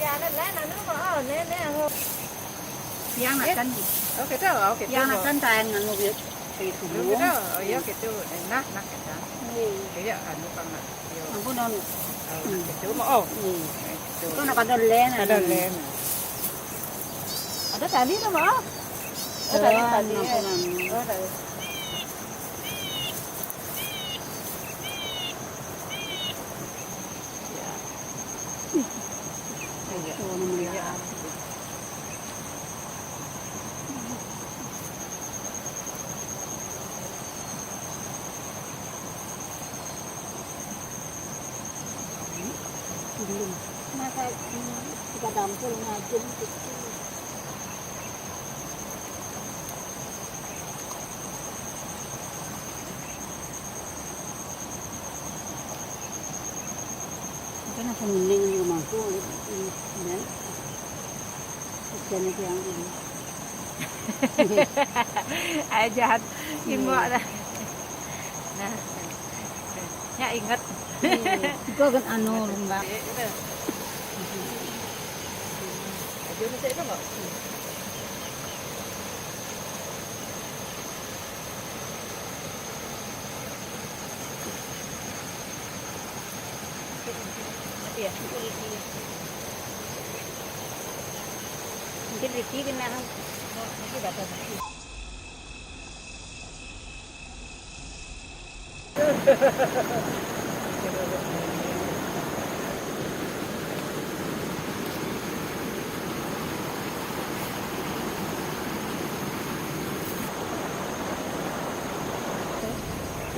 Dạ nó lấy là nó mà nè không. Yang nak kan. Oke tuh, oke tuh. Yang nak kan tayangan mo biyo. Itu Lu mo. kita, iya gitu, enak, enak kita. Kaya ano pa nga. Ang punon. Gitu mo, oh. Ito nakadalen. Kadalen. Ada tali na mo. Ada tali. Oh, tali. Ito naman yan. Masa kita dampul ngajin kecil. Kan aku mending di rumahku dan ikan yang ini. Ay jahat yung mo na. Nya ingat. Ikaw kan ano lumba. Ayun na sa ito mo. Iya, Mungkin Ricky kena nanti dapat.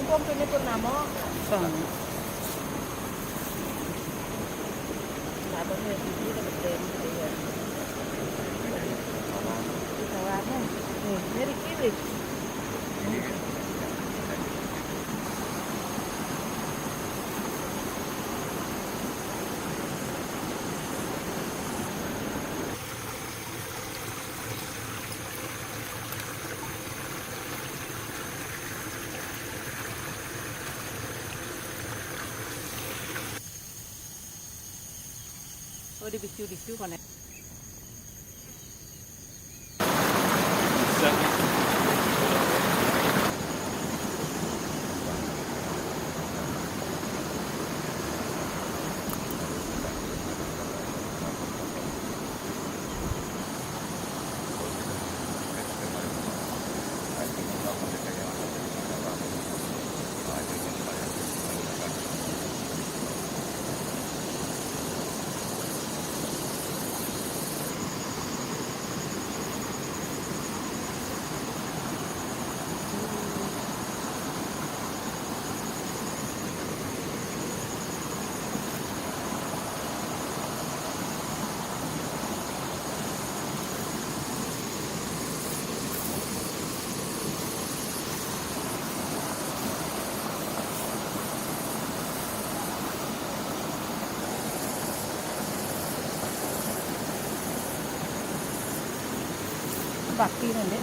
Kung pinipurnamo, dapat mo yung hindi na mag-demo yan. Isawa mo. Very cute. Oh, di bisu-bisu kan ya? Bakti nanti.